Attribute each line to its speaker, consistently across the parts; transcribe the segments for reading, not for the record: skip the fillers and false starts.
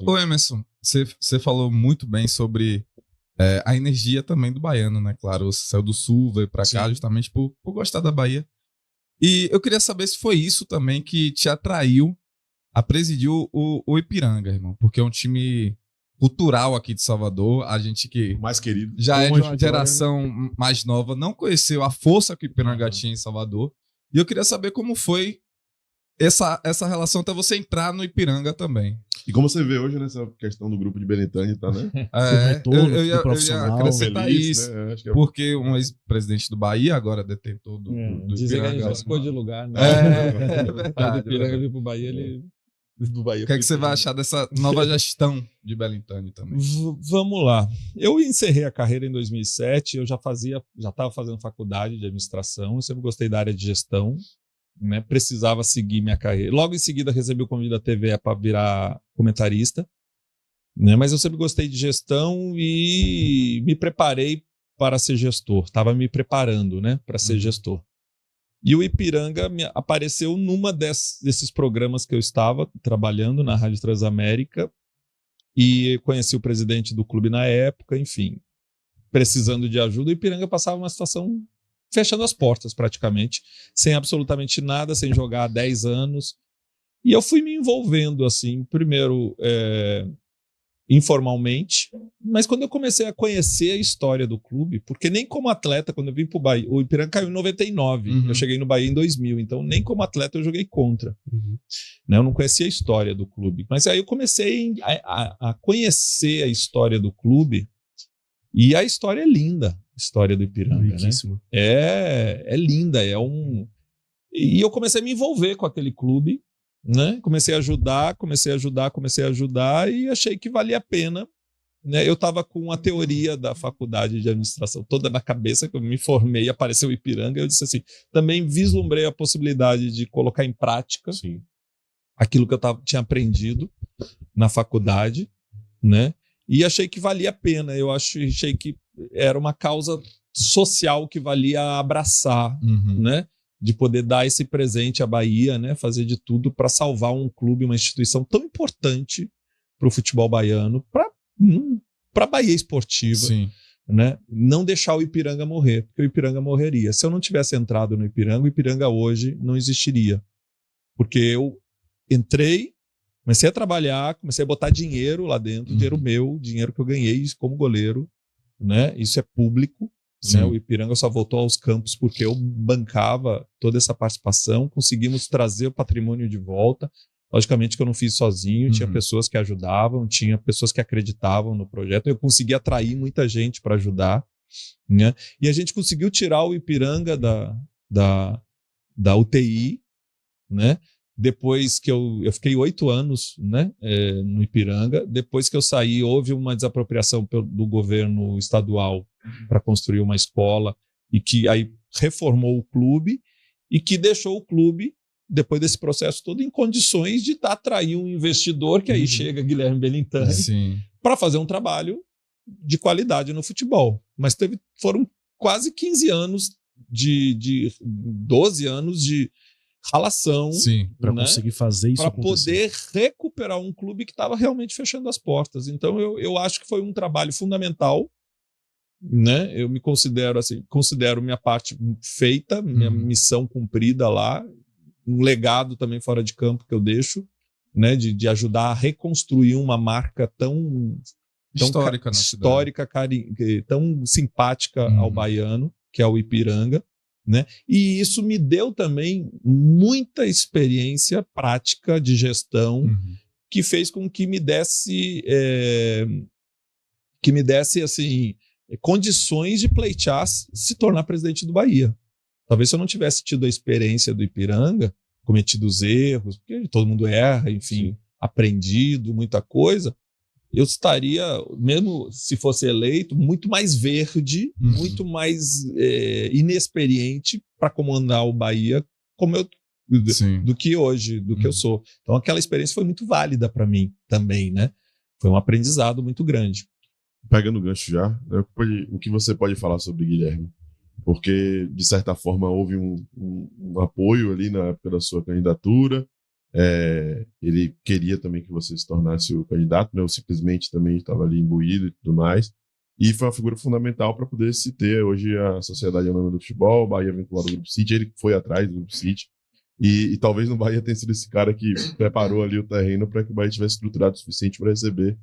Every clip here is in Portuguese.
Speaker 1: Ô Emerson, você falou muito bem sobre a energia também do baiano, né? Claro, você saiu do Sul, veio pra cá justamente por gostar da Bahia. E eu queria saber se foi isso também que te atraiu a presidir o Ipiranga, irmão. Porque é um time cultural aqui de Salvador. A gente que
Speaker 2: mais querido.
Speaker 1: já é de uma geração mais nova, não conheceu a força que o Ipiranga tinha em Salvador. E eu queria saber como foi essa relação até você entrar no Ipiranga também.
Speaker 2: E como você vê hoje nessa questão do grupo de Belintani, tá, né?
Speaker 1: Eu ia acrescentar
Speaker 2: feliz,
Speaker 1: isso,
Speaker 2: né? Acho que
Speaker 1: porque um ex-presidente do Bahia, agora detentor do
Speaker 3: dizem
Speaker 1: Ipiranga.
Speaker 3: que a gente já ficou de lugar, né?
Speaker 1: É verdade.
Speaker 3: Do Ipiranga vir pro Bahia, ele...
Speaker 2: Do Bahia.
Speaker 1: O que é que você vai achar dessa nova gestão de Belintani também?
Speaker 3: Vamos lá. Eu encerrei a carreira em 2007, eu já estava fazendo faculdade de administração, eu sempre gostei da área de gestão, né? Precisava seguir minha carreira. Logo em seguida recebi o convite da TVE para virar comentarista, né? Mas eu sempre gostei de gestão e me preparei para ser gestor. Estava me preparando, né, para ser gestor. E o Ipiranga apareceu numa desses programas que eu estava trabalhando na Rádio Transamérica e conheci o presidente do clube na época, enfim, precisando de ajuda. O Ipiranga passava uma situação fechando as portas praticamente, sem absolutamente nada, sem jogar há 10 anos. E eu fui me envolvendo assim, primeiro informalmente, mas quando eu comecei a conhecer a história do clube, porque nem como atleta, quando eu vim para o Bahia, o Ipiranga caiu em 99, eu cheguei no Bahia em 2000, então nem como atleta eu joguei contra. Né? Eu não conhecia a história do clube, mas aí eu comecei a conhecer a história do clube, e a história é linda, a história do Ipiranga, né? É linda, e eu comecei a me envolver com aquele clube, né? Comecei a ajudar e achei que valia a pena, né? Eu estava com a teoria da faculdade de administração toda na cabeça, que eu me formei, apareceu o Ipiranga, eu disse assim, também vislumbrei a possibilidade de colocar em prática aquilo que eu tinha aprendido na faculdade, né? E achei que valia a pena, achei que era uma causa social que valia abraçar, né? De poder dar esse presente à Bahia, né? Fazer de tudo para salvar um clube, uma instituição tão importante para o futebol baiano, para a Bahia esportiva, né? Não deixar o Ipiranga morrer, porque o Ipiranga morreria. Se eu não tivesse entrado no Ipiranga, o Ipiranga hoje não existiria. Porque eu entrei, comecei a trabalhar, comecei a botar dinheiro lá dentro, dinheiro meu, dinheiro que eu ganhei como goleiro, né? Isso é público. Né? O Ipiranga só voltou aos campos porque eu bancava toda essa participação, conseguimos trazer o patrimônio de volta. Logicamente que eu não fiz sozinho, tinha pessoas que ajudavam, tinha pessoas que acreditavam no projeto, eu consegui atrair muita gente para ajudar, né? E a gente conseguiu tirar o Ipiranga da UTI, né? Depois que eu fiquei 8 anos, né, no Ipiranga. Depois que eu saí, houve uma desapropriação do governo estadual para construir uma escola e que aí reformou o clube e que deixou o clube, depois desse processo todo, em condições de atrair um investidor, que aí chega Guilherme Belintani, para fazer um trabalho de qualidade no futebol. Mas foram quase 15 anos, 12 anos de ralação,
Speaker 4: para conseguir fazer isso
Speaker 3: para poder recuperar um clube que estava realmente fechando as portas. Então eu acho que foi um trabalho fundamental, né? Eu me considero assim, considero minha parte feita, minha missão cumprida lá, um legado também fora de campo que eu deixo, né? De ajudar a reconstruir uma marca tão histórica, tão simpática ao baiano, que é o Ipiranga. Né? E isso me deu também muita experiência prática de gestão, que fez com que me desse assim, condições de pleitear se tornar presidente do Bahia. Talvez se eu não tivesse tido a experiência do Ipiranga, cometido os erros, porque todo mundo erra, enfim, aprendido muita coisa, eu estaria, mesmo se fosse eleito, muito mais verde, muito mais inexperiente para comandar o Bahia do que hoje, do que eu sou. Então aquela experiência foi muito válida para mim também, né? Foi um aprendizado muito grande.
Speaker 2: Pegando o gancho já, o que você pode falar sobre Guilherme? Porque, de certa forma, houve um apoio ali na época da sua candidatura, ele queria também que você se tornasse o candidato, né? Ou simplesmente também estava ali imbuído e tudo mais. E foi uma figura fundamental para poder se ter hoje a Sociedade Anônima do Futebol, o Bahia vinculado ao Grupo City, ele foi atrás do Grupo City. E talvez no Bahia tenha sido esse cara que preparou ali o terreno para que o Bahia tivesse estruturado o suficiente para receber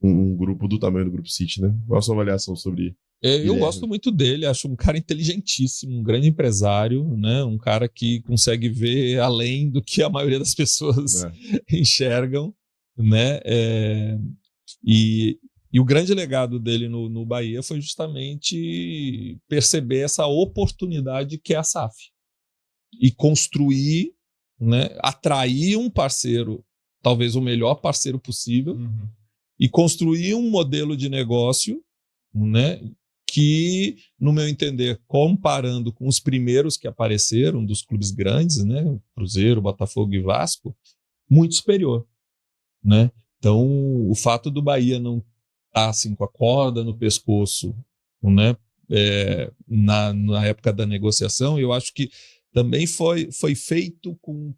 Speaker 2: um grupo do tamanho do Grupo City, né? Qual a sua avaliação sobre
Speaker 3: Eu gosto muito dele, acho um cara inteligentíssimo, um grande empresário, né? Um cara que consegue ver além do que a maioria das pessoas enxergam, né? E o grande legado dele no Bahia foi justamente perceber essa oportunidade que é a SAF e construir, né? Atrair um parceiro, talvez o melhor parceiro possível, e construir um modelo de negócio, né? Que, no meu entender, comparando com os primeiros que apareceram dos clubes grandes, né, Cruzeiro, Botafogo e Vasco, muito superior, né? Então, o fato do Bahia não estar assim com a corda no pescoço, né, na época da negociação, eu acho que também foi feito com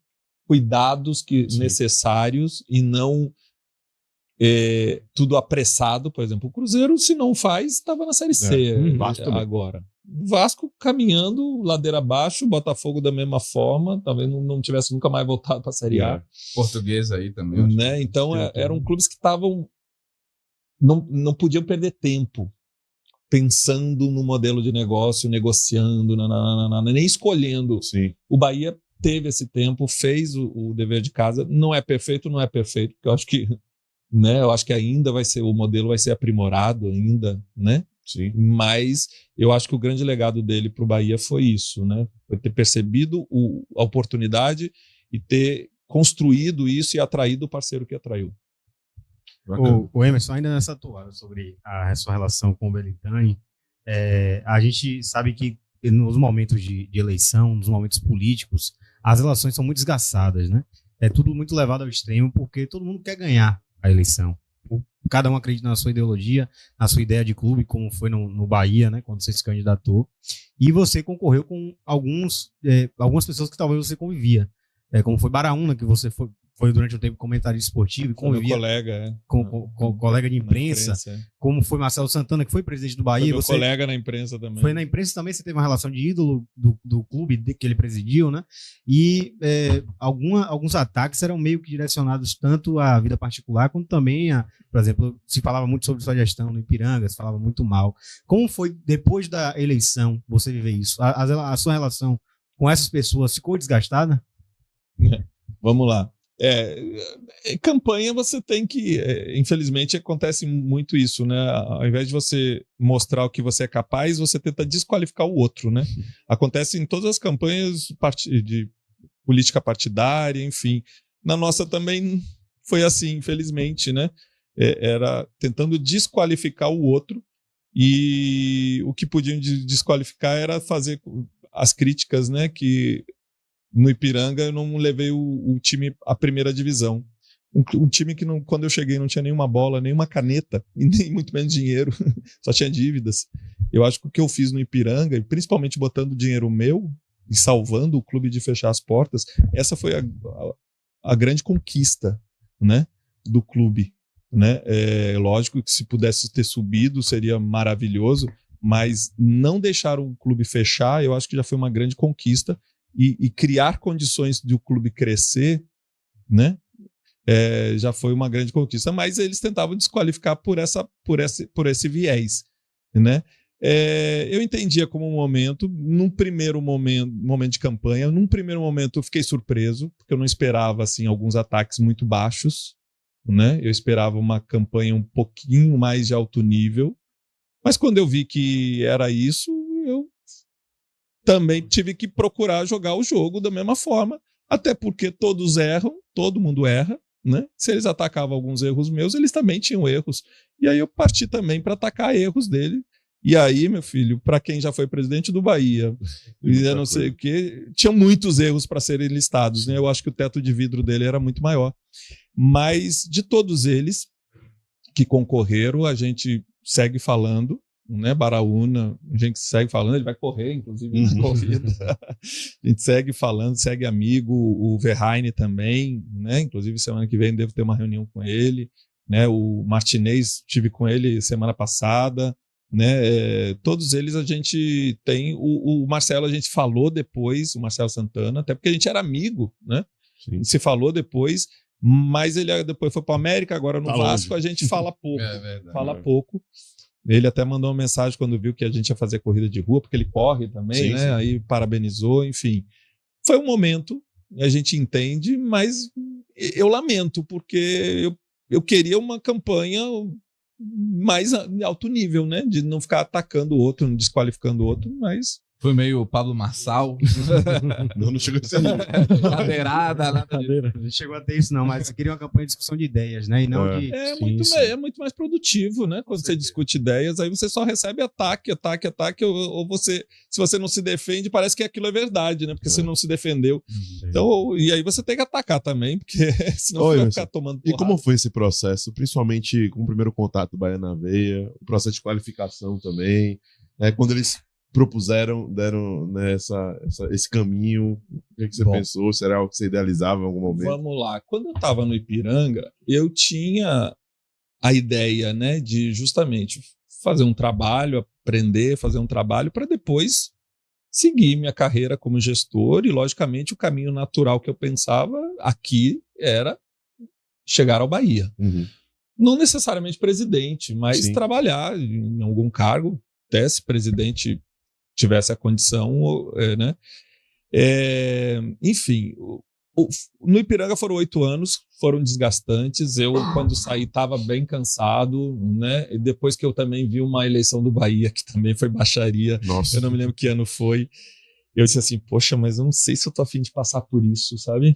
Speaker 3: cuidados necessários e não tudo apressado. Por exemplo, o Cruzeiro, se não faz, estava na Série C agora. O Vasco caminhando ladeira abaixo, o Botafogo da mesma forma, talvez não tivesse nunca mais voltado para a Série A.
Speaker 1: Portuguesa aí também.
Speaker 3: Né? Então eram clubes que estavam não podiam perder tempo pensando no modelo de negócio, negociando, nem escolhendo.
Speaker 2: Sim.
Speaker 3: O Bahia teve esse tempo, fez o dever de casa. Não é perfeito, porque eu acho que, né, ainda o modelo vai ser aprimorado ainda, né?
Speaker 2: Sim.
Speaker 3: Mas eu acho que o grande legado dele para o Bahia foi isso, né? Foi ter percebido a oportunidade e ter construído isso e atraído o parceiro que atraiu.
Speaker 5: O Emerson, ainda nessa toada sobre a sua relação com o Belintani, a gente sabe que nos momentos de eleição, nos momentos políticos, as relações são muito desgastadas, né? É tudo muito levado ao extremo porque todo mundo quer ganhar a eleição. Cada um acredita na sua ideologia, na sua ideia de clube, como foi no Bahia, né, quando você se candidatou. E você concorreu com algumas pessoas que talvez você convivia. Como foi Baraúna, que você foi durante um tempo comentarista esportivo e convivia com colega de imprensa, como foi Marcelo Santana, que foi presidente do Bahia.
Speaker 3: Foi meu colega na imprensa também.
Speaker 5: Foi na imprensa também, você teve uma relação de ídolo do clube que ele presidiu, né? E alguns ataques eram meio que direcionados tanto à vida particular, quanto também por exemplo, se falava muito sobre sua gestão no Ipiranga, se falava muito mal. Como foi, depois da eleição, você viver isso? A sua relação com essas pessoas ficou desgastada?
Speaker 3: Vamos lá. Campanha você tem que, infelizmente acontece muito isso, né? Ao invés de você mostrar o que você é capaz, você tenta desqualificar o outro, né? Acontece em todas as campanhas de política partidária, enfim. Na nossa também foi assim, infelizmente, né? Era tentando desqualificar o outro, e o que podiam desqualificar era fazer as críticas, né? Que no Ipiranga eu não levei o time à primeira divisão. Um time que, quando eu cheguei, não tinha nenhuma bola, nenhuma caneta, e nem muito menos dinheiro, só tinha dívidas. Eu acho que o que eu fiz no Ipiranga, e principalmente botando dinheiro meu e salvando o clube de fechar as portas, essa foi a grande conquista, né, do clube. Né? Lógico que se pudesse ter subido seria maravilhoso, mas não deixar o clube fechar, eu acho que já foi uma grande conquista. E criar condições de o clube crescer, né? Já foi uma grande conquista, mas eles tentavam desqualificar por esse viés, né? Eu entendia como num primeiro momento de campanha, num primeiro momento eu fiquei surpreso, porque eu não esperava assim, alguns ataques muito baixos, né? Eu esperava uma campanha um pouquinho mais de alto nível, mas quando eu vi que era isso, eu também tive que procurar jogar o jogo da mesma forma, até porque todos erram, todo mundo erra, né? Se eles atacavam alguns erros meus, eles também tinham erros. E aí eu parti também para atacar erros dele. E aí, meu filho, para quem já foi presidente do Bahia, e eu não sei o que, tinham muitos erros para serem listados, né? Eu acho que o teto de vidro dele era muito maior. Mas de todos eles que concorreram, a gente segue falando, né? Baraúna, a gente segue falando, ele vai correr, inclusive, na corrida. A gente segue falando, segue amigo, o Verheine também, né? Inclusive, semana que vem devo ter uma reunião com ele, né? O Martinez, estive com ele semana passada, né? Todos eles a gente tem, o Marcelo a gente falou depois, o Marcelo Santana, até porque a gente era amigo, né? Se falou depois, mas ele depois foi para o América, agora no Vasco a gente fala pouco. Fala pouco. Ele até mandou uma mensagem quando viu que a gente ia fazer corrida de rua, porque ele corre também, né? Sim. Aí parabenizou, enfim. Foi um momento, a gente entende, mas eu lamento, porque eu queria uma campanha mais alto nível, né? De não ficar atacando o outro, desqualificando o outro, mas...
Speaker 1: Foi meio Pablo Marçal.
Speaker 2: Não chegou a ser
Speaker 1: cadeirada.
Speaker 5: Não chegou a ter isso, não, mas queria uma campanha de discussão de ideias, né? E não de...
Speaker 3: É muito mais produtivo, né? Quando você discute ideias, aí você só recebe ataque, ou você, se você não se defende, parece que aquilo é verdade, né? Porque você não se defendeu. Então, e aí você tem que atacar também, porque senão você vai ficar tomando porrada.
Speaker 2: E como foi esse processo, principalmente com o primeiro contato do Bahia na Veia, o processo de qualificação também, quando eles deram né, esse caminho, o que você pensou? Será algo que você idealizava em algum momento?
Speaker 3: Vamos lá. Quando eu estava no Ipiranga, eu tinha a ideia, né, de justamente fazer um trabalho, aprender, fazer um trabalho para depois seguir minha carreira como gestor e, logicamente, o caminho natural que eu pensava aqui era chegar ao Bahia. Não necessariamente presidente, mas trabalhar em algum cargo, até se presidente tivesse a condição, né? Enfim, no Ipiranga foram 8 anos, foram desgastantes. Eu, quando saí, estava bem cansado, né? E depois que eu também vi uma eleição do Bahia, que também foi baixaria, eu não me lembro que ano foi, eu disse assim, poxa, mas eu não sei se eu tô a fim de passar por isso, sabe?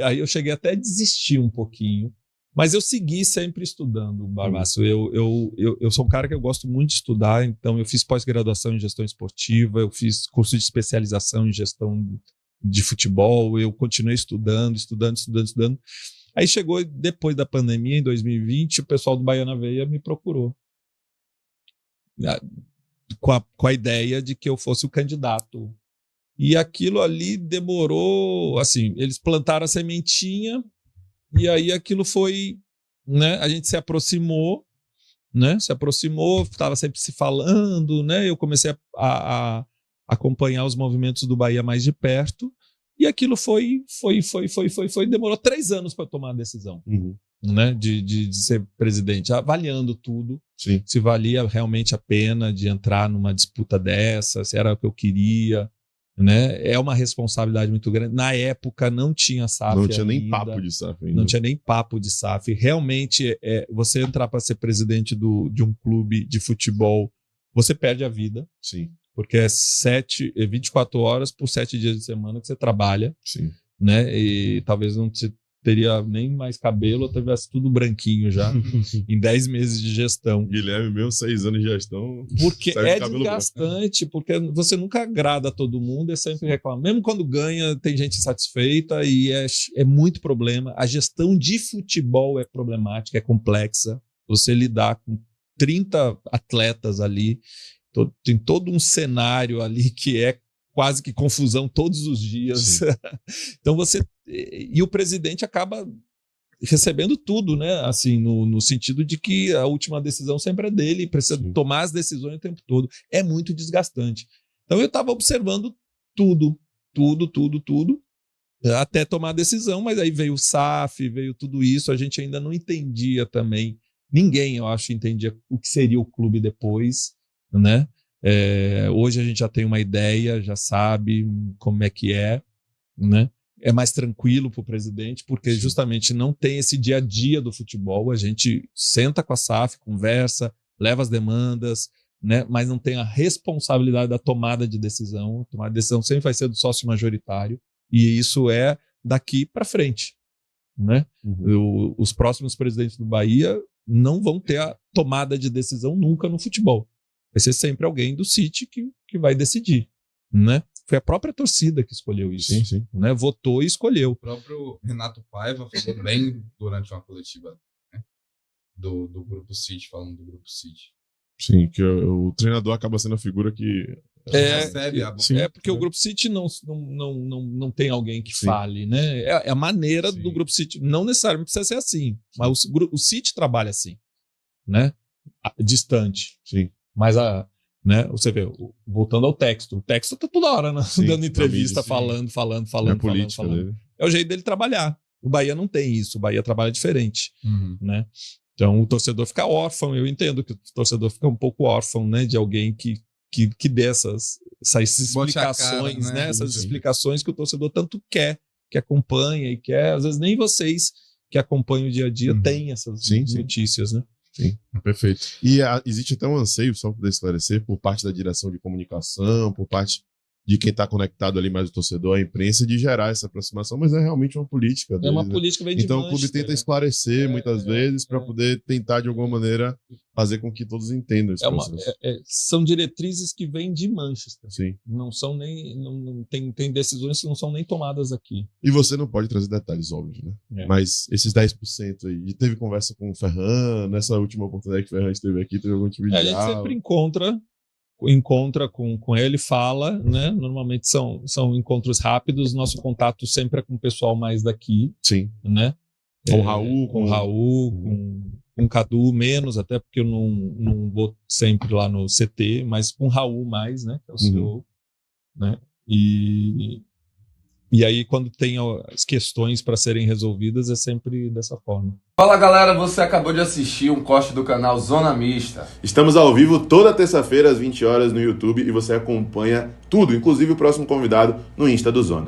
Speaker 3: Aí eu cheguei até a desistir um pouquinho. Mas eu segui sempre estudando, Barbaço. Eu sou um cara que eu gosto muito de estudar, então eu fiz pós-graduação em gestão esportiva, eu fiz curso de especialização em gestão de futebol, eu continuei estudando. Aí chegou depois da pandemia, em 2020, o pessoal do Bahia na Veia me procurou. Com a ideia de que eu fosse o candidato. E aquilo ali demorou, assim, eles plantaram a sementinha, e aí aquilo foi, né? A gente se aproximou, né? Estava sempre se falando, né? Eu comecei a acompanhar os movimentos do Bahia mais de perto, e aquilo foi, demorou 3 anos para tomar a decisão, né? De ser presidente, avaliando tudo, se valia realmente a pena de entrar numa disputa dessa, se era o que eu queria. Né? É uma responsabilidade muito grande. Na época não tinha SAF.
Speaker 2: Não tinha nem papo de SAF ainda.
Speaker 3: Não tinha nem papo de SAF. Realmente, você entrar para ser presidente de um clube de futebol, você perde a vida.
Speaker 2: Sim.
Speaker 3: Porque é 24 horas por 7 dias de semana que você trabalha.
Speaker 2: Sim.
Speaker 3: Né? E talvez não teria nem mais cabelo, ou tivesse tudo branquinho já, em 10 meses de gestão.
Speaker 2: Guilherme, mesmo 6 anos de gestão.
Speaker 3: Porque é desgastante, porque você nunca agrada a todo mundo, é sempre reclamar. Mesmo quando ganha, tem gente insatisfeita e é muito problema. A gestão de futebol é problemática, é complexa. Você lidar com 30 atletas ali, tem todo um cenário ali que é quase que confusão todos os dias. Então e o presidente acaba recebendo tudo, né? Assim, no sentido de que a última decisão sempre é dele, precisa tomar as decisões o tempo todo. É muito desgastante. Então eu estava observando tudo, até tomar a decisão, mas aí veio o SAF, veio tudo isso, a gente ainda não entendia também. Ninguém, eu acho, entendia o que seria o clube depois, né? Hoje a gente já tem uma ideia, já sabe como é que é, né? É mais tranquilo para o presidente, porque justamente não tem esse dia a dia do futebol. A gente senta com a SAF, conversa, leva as demandas, né? Mas não tem a responsabilidade da tomada de decisão. A tomada de decisão sempre vai ser do sócio majoritário, e isso é daqui para frente, né? Os próximos presidentes do Bahia não vão ter a tomada de decisão nunca no futebol. Vai ser sempre alguém do City que vai decidir, né? Foi a própria torcida que escolheu isso. Né? Votou e escolheu.
Speaker 1: O próprio Renato Paiva falou bem durante uma coletiva, né? do Grupo City, falando do Grupo City.
Speaker 2: Sim, que o treinador acaba sendo a figura que
Speaker 1: recebe a
Speaker 3: porque o Grupo City não tem alguém que fale, né? É a maneira do Grupo City, não necessariamente precisa ser assim, mas o City trabalha assim, né? Distante.
Speaker 2: Sim.
Speaker 3: Mas né? Você vê, voltando ao texto, o texto tá toda hora, né? Dando entrevista,
Speaker 2: mídia,
Speaker 3: falando.
Speaker 2: É a política dele.
Speaker 3: É o jeito dele trabalhar. O Bahia não tem isso, o Bahia trabalha diferente, né? Então o torcedor fica órfão, eu entendo que o torcedor fica um pouco órfão, né? De alguém que dê essas explicações, cara, né? Essas explicações que o torcedor tanto quer, que acompanha e quer. Às vezes nem vocês que acompanham o dia a dia têm essas notícias, né?
Speaker 2: Sim, perfeito. E existe até um anseio, só para poder esclarecer, por parte da direção de comunicação, por parte de quem está conectado ali mais o torcedor, a imprensa, de gerar essa aproximação, mas é realmente uma política deles,
Speaker 3: uma política vem de
Speaker 2: Então o clube tenta esclarecer muitas vezes para poder tentar de alguma maneira fazer com que todos entendam esse processo.
Speaker 3: São diretrizes que vêm de Manchester.
Speaker 2: Sim.
Speaker 3: Não são nem tem decisões que não são nem tomadas aqui.
Speaker 2: E você não pode trazer detalhes, óbvio, né? Mas esses 10% aí, e teve conversa com o Ferran, nessa última oportunidade que o Ferran esteve aqui, teve algum tipo de diálogo?
Speaker 3: A gente sempre encontra com ele, fala, né? Normalmente são encontros rápidos, nosso contato sempre é com o pessoal mais daqui.
Speaker 2: Sim.
Speaker 3: Né?
Speaker 2: Com o Raul.
Speaker 3: Com o Cadu menos, até porque eu não vou sempre lá no CT, mas com o Raul mais, né? Que é o CEO, né? E aí, quando tem as questões para serem resolvidas, é sempre dessa forma.
Speaker 6: Fala galera, você acabou de assistir um corte do canal Zona Mista.
Speaker 2: Estamos ao vivo toda terça-feira às 20 horas no YouTube e você acompanha tudo, inclusive o próximo convidado no Insta do Zona.